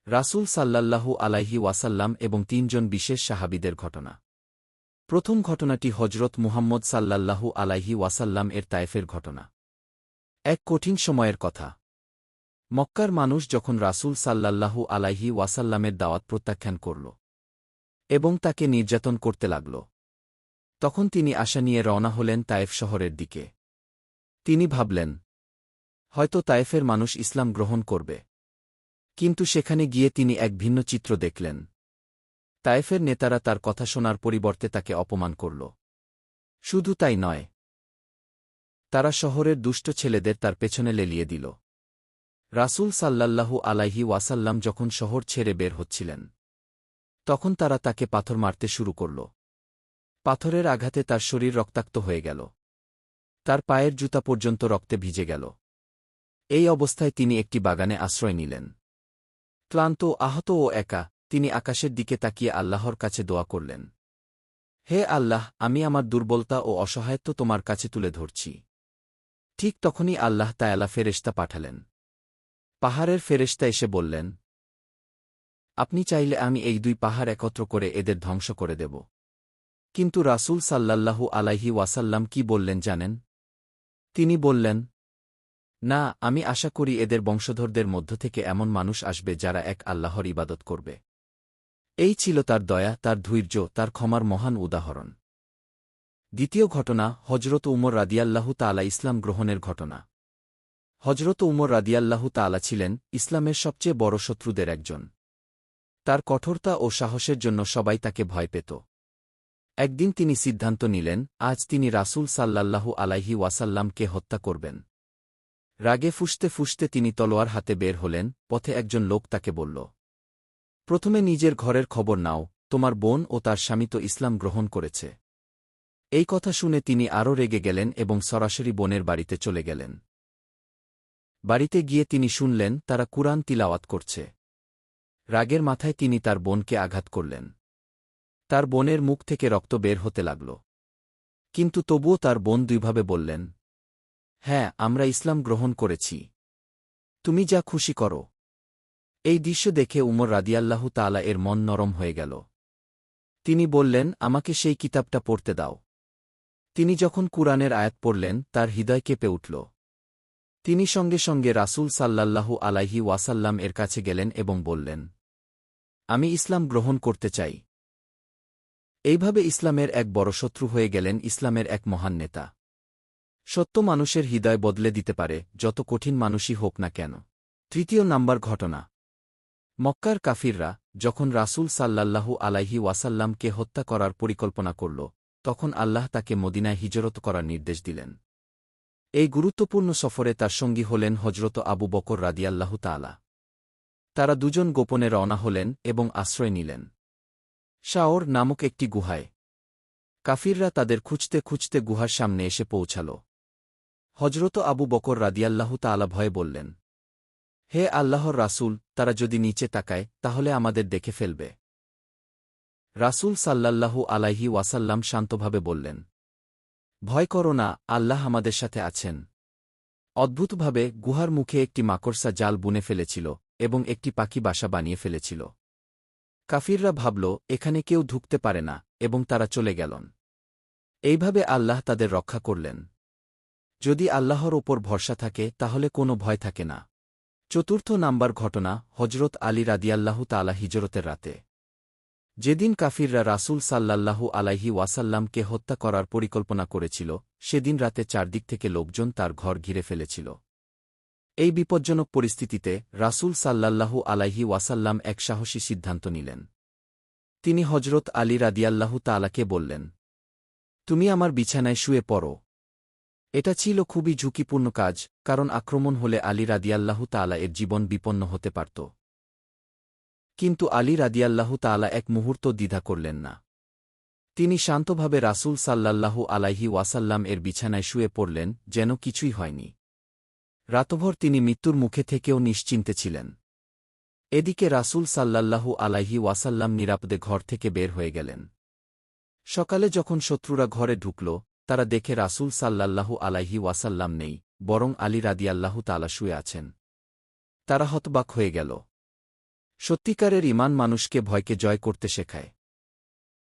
রাসূল সাল্লাল্লাহু আলাইহি ওয়াসাল্লাম এবং ৩ জন বিশেষ সাহাবীদের ঘটনা। প্রথম ঘটনাটি হজরত মুহাম্মদ সাল্লাল্লাহু আলাইহি ওয়াসাল্লাম এর তায়েফের ঘটনা। এক কঠিন সময়ের কথা। মক্কার মানুষ যখন রাসূল সাল্লাল্লাহু আলাইহি ওয়াসাল্লামের দাওয়াত প্রত্যাখ্যান করল এবং তাকে নির্যাতন করতে লাগল, তখন তিনি আশা নিয়ে রওনা হলেন তায়েফ শহরের দিকে। তিনি ভাবলেন, হয়তো তায়েফের মানুষ ইসলাম গ্রহণ করবে। কিন্তু সেখানে গিয়ে তিনি এক ভিন্ন চিত্র দেখলেন। তায়েফের নেতারা তার কথা শোনার পরিবর্তে তাকে অপমান করল। শুধু তাই নয়, তারা শহরের দুষ্ট ছেলেদের তার পেছনে লেলিয়ে দিল। রাসূল সাল্লাল্লাহু আলাইহি ওয়াসাল্লাম যখন শহর ছেড়ে বের হচ্ছিলেন, তখন তারা তাকে পাথর মারতে শুরু করল। পাথরের আঘাতে তার শরীর রক্তাক্ত হয়ে গেল। তার পায়ের জুতা পর্যন্ত রক্তে ভিজে গেল। এই অবস্থায় তিনি একটি বাগানে আশ্রয় নিলেন। ক্লান্ত, আহত ও একা, তিনি আকাশের দিকে তাকিয়ে আল্লাহর কাছে দোয়া করলেন, হে আল্লাহ, আমি আমার দুর্বলতা ও অসহায়ত্ব তোমার কাছে তুলে ধরছি। ঠিক তখনই আল্লাহ তাআলা ফেরেশতা পাঠালেন। পাহাড়ের ফেরেশতা এসে বললেন, আপনি চাইলে আমি এই 2 পাহাড় একত্র করে এদের ধ্বংস করে দেব। কিন্তু রাসূল সাল্লাল্লাহু আলাইহি ওয়াসাল্লাম কি বললেন জানেন? তিনি বললেন, না, আমি আশা করি এদের বংশধরদের মধ্য থেকে এমন মানুষ আসবে যারা এক আল্লাহর ইবাদত করবে। এই ছিল তার দয়া, তার ধৈর্য, তার ক্ষমার মহান উদাহরণ। দ্বিতীয় ঘটনা, হজরত উমর রাদিয়াল্লাহু তাআলা ইসলাম গ্রহণের ঘটনা। হজরত উমর রাদিয়াল্লাহু তাআলা ছিলেন ইসলামের সবচেয়ে বড় শত্রুদের একজন। তার কঠোরতা ও সাহসের জন্য সবাই তাকে ভয় পেত। একদিন তিনি সিদ্ধান্ত নিলেন, আজ তিনি রাসূল সাল্লাল্লাহু আলাইহি ওয়াসাল্লামকে হত্যা করবেন। রাগে ফুঁসতে ফুঁসতে তিনি তলোয়ার হাতে বের হলেন। পথে একজন লোক তাকে বলল, প্রথমে নিজের ঘরের খবর নাও, তোমার বোন ও তার স্বামী তো ইসলাম গ্রহণ করেছে। এই কথা শুনে তিনি আরও রেগে গেলেন এবং সরাসরি বোনের বাড়িতে চলে গেলেন। বাড়িতে গিয়ে তিনি শুনলেন তারা কুরআন তিলাওয়াত করছে। রাগের মাথায় তিনি তার বোনকে আঘাত করলেন। তার বোনের মুখ থেকে রক্ত বের হতে লাগল। কিন্তু তবুও তার বোন 2 ভাবে বললেন, হ্যাঁ, আমরা ইসলাম গ্রহণ করেছি, তুমি যা খুশি করো। এই দৃশ্য দেখে উমর রাদিয়াল্লাহু তাআলা এর মন নরম হয়ে গেল। তিনি বললেন, আমাকে সেই কিতাবটা পড়তে দাও। তিনি যখন কুরআনের আয়াত পড়লেন, তার হৃদয় কেঁপে উঠল। তিনি সঙ্গে সঙ্গে রাসূল সাল্লাল্লাহু আলাইহি ওয়াসাল্লাম এর কাছে গেলেন এবং বললেন, আমি ইসলাম গ্রহণ করতে চাই। এইভাবে ইসলামের এক বড় শত্রু হয়ে গেলেন ইসলামের এক মহান নেতা। সত্য মানুষের হৃদয় বদলে দিতে পারে, যত কঠিন মানুষই হোক না কেন। তৃতীয় নাম্বার ঘটনা, মক্কার কাফিররা যখন রাসূল সাল্লাল্লাহু আলাইহি ওয়াসাল্লামকে হত্যা করার পরিকল্পনা করল, তখন আল্লাহ তাকে মদিনায় হিজরত করার নির্দেশ দিলেন। এই গুরুত্বপূর্ণ সফরে তার সঙ্গী হলেন হজরত আবু বকর রাদিয়াল্লাহু তাআলা। তারা 2 জন গোপনে রওনা হলেন এবং আশ্রয় নিলেন শাওর নামক একটি গুহায়। কাফিররা তাদের খুঁজতে খুঁজতে গুহার সামনে এসে পৌঁছাল। হজরত আবু বকর রাদিয়াল্লাহু তাআলা ভয়ে বললেন, হে আল্লাহর রাসূল, তারা যদি নিচে তাকায় তাহলে আমাদের দেখে ফেলবে। রাসূল সাল্লাল্লাহু আলাইহি ওয়াসাল্লাম শান্তভাবে বললেন, ভয় করো না, আল্লাহ আমাদের সাথে আছেন। অদ্ভুতভাবে গুহার মুখে একটি মাকড়সা জাল বুনে ফেলেছিল এবং একটি পাখি বাসা বানিয়ে ফেলেছিল। কাফিররা ভাবল, এখানে কেউ ঢুকতে পারে না, এবং তারা চলে গেলেন। এইভাবে আল্লাহ তাদের রক্ষা করলেন। যদি আল্লাহর ওপর ভরসা থাকে তাহলে কোনো ভয় থাকে না। চতুর্থ নাম্বার ঘটনা, হজরত আলী রাদিয়াল্লাহু তাআলা হিজরতের রাতে। যেদিন কাফিররা রাসূল সাল্লাল্লাহু আলাইহি ওয়াসাল্লামকে হত্যা করার পরিকল্পনা করেছিল, সেদিন রাতে চারদিক থেকে লোকজন তার ঘর ঘিরে ফেলেছিল। এই বিপজ্জনক পরিস্থিতিতে রাসূল সাল্লাল্লাহু আলাইহি ওয়াসাল্লাম এক সাহসী সিদ্ধান্ত নিলেন। তিনি হজরত আলী রাদিয়াল্লাহু তাআলাকে বললেন, তুমি আমার বিছানায় শুয়ে পড়ো। এটা ছিল খুবই ঝুঁকিপূর্ণ কাজ, কারণ আক্রমণ হলে আলী রাদিয়াল্লাহু তাআলা এর জীবন বিপন্ন হতে পারত। কিন্তু আলী রাদিয়াল্লাহু তাআলা এক মুহূর্ত দ্বিধা করলেন না। তিনি শান্তভাবে রাসূল সাল্লাল্লাহু আলাইহি ওয়াসাল্লাম এর বিছানায় শুয়ে পড়লেন, যেন কিছুই হয়নি। রাতভর তিনি মৃত্যুর মুখে থেকেও নিশ্চিন্তে ছিলেন। এদিকে রাসূল সাল্লাল্লাহু আলাইহি ওয়াসাল্লাম নিরাপদে ঘর থেকে বের হয়ে গেলেন। সকালে যখন শত্রুরা ঘরে ঢুকল, তারা দেখে রাসূল সাল্লাল্লাহু আলাইহি ওয়াসাল্লাম নেই, বরং আলী রাদিয়াল্লাহু তাআলা শুয়ে আছেন। তারা হতবাক হয়ে গেল। সত্যিকারের ঈমান মানুষকে ভয়কে জয় করতে শেখায়।